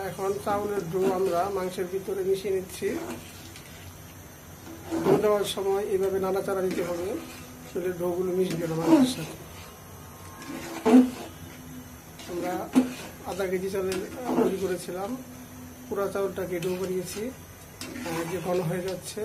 এখন চাউলের ডো আমরা মাংসের ভিতরে মিশিয়ে নিচ্ছি। ডো দেওয়ার সময় এভাবে নাড়াচাড়া দিতে হবে, আসলে ডোগুলো মিশবে না মাংসের সাথে। আমরা আধা কেজি চালের তৈরি করেছিলাম, পুরা চাউলটাকে ডো করিয়েছি, যে ঘন হয়ে যাচ্ছে।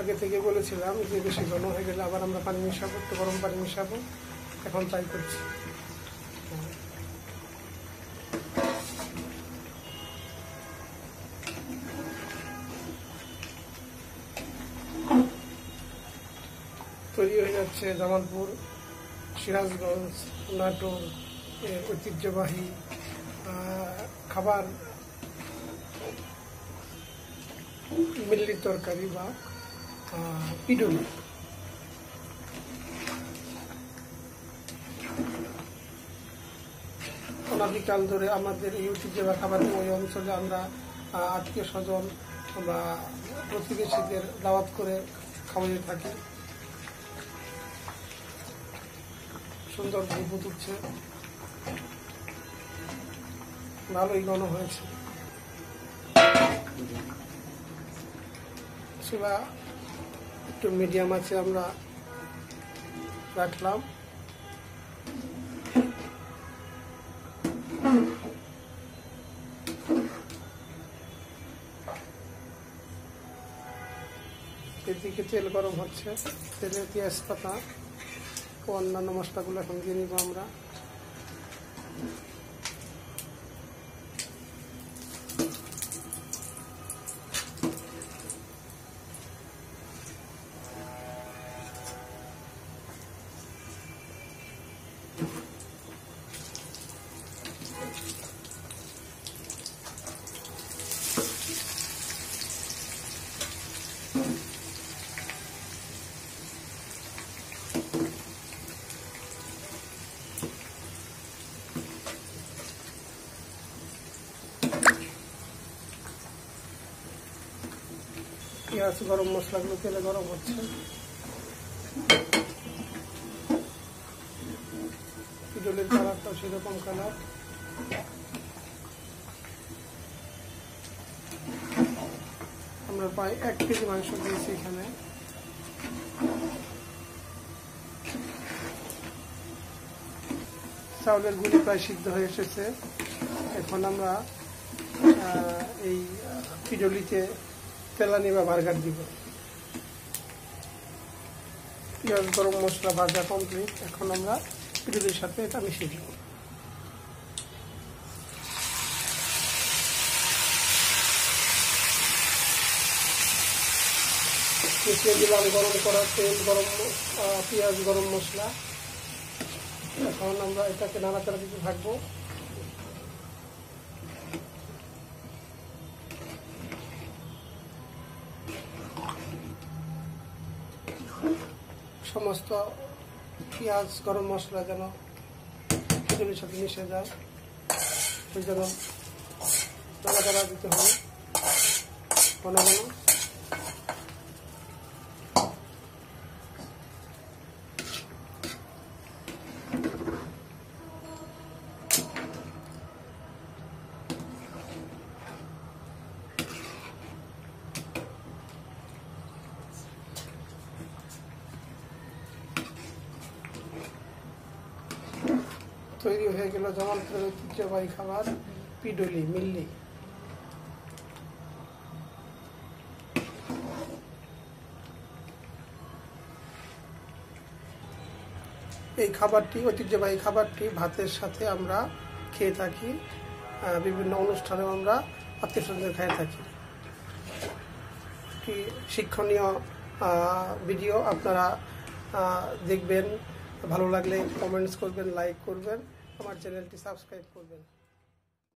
আগে থেকে বলেছিলাম যে বেশি ঘন হয়ে গেলে আবার আমরা পানি মিশাবো, একটু গরম পানি মিশাবো, এখন তাই করছি। তৈরি হয়ে যাচ্ছে জামালপুর, সিরাজগঞ্জ, নাটোর এর ঐতিহ্যবাহী খাবার মিল্লির তরকারি বা পিডুলি। অনাদিকাল ধরে আমাদের এই ঐতিহ্যবাহী খাবার ওই অঞ্চলে আমরা আত্মীয় স্বজন বা প্রতিবেশীদের দাওয়াত করে খাওয়াতে থাকি। সুন্দর বুদবুদ উঠছে, ভালোই ঘন হয়েছে। সেবা একটু মিডিয়াম আছে আমরা রাখলাম। এদিকে তেল গরম হচ্ছে, তেলে পেঁয়াজ পাতা ও অন্যান্য মশলাগুলো এখন দিয়ে নিব আমরা। পেঁয়াজ গরম মশলাগুলো তেলে গরম হচ্ছে। পিডুলির কালারটা সেরকম কালার। আমরা প্রায় 1 কেজি মাংস দিয়েছি এখানে। চাউলের গুঁড়ি প্রায় সিদ্ধ হয়ে এসেছে। এখন আমরা এই পিডুলিতে তেলানি বা বার্গার দিব। পেঁয়াজ গরম মশলা ভাজা কমপ্লিট, এখন আমরা পিডুলির সাথে এটা মিশিয়ে দিব। মিশিয়ে দিলাম গরম করা তেল, গরম পেঁয়াজ গরম মশলা। এখন আমরা এটাকে নাড়াচাড়া দিতে থাকবো। সমস্ত পেঁয়াজ গরম মশলা যেন পিডুলির সাথে মিশে যায়, সেই জন্য নাড়াচাড়া দিতে হবে ঘন ঘন। তৈরি হয়ে গেল জামালপুরের ঐতিহ্যবাহী খাবার পিডুলি মিল্লি। এই খাবারটি, ঐতিহ্যবাহী খাবারটি ভাতের সাথে আমরা খেয়ে থাকি, বিভিন্ন অনুষ্ঠানে আমরা আত্মীয়স্বজনদের খেয়ে থাকি। শিক্ষণীয় ভিডিও আপনারা দেখবেন, ভালো লাগলে কমেন্টস করবেন, লাইক করবেন, আমার চ্যানেলটি সাবস্ক্রাইব করবেন।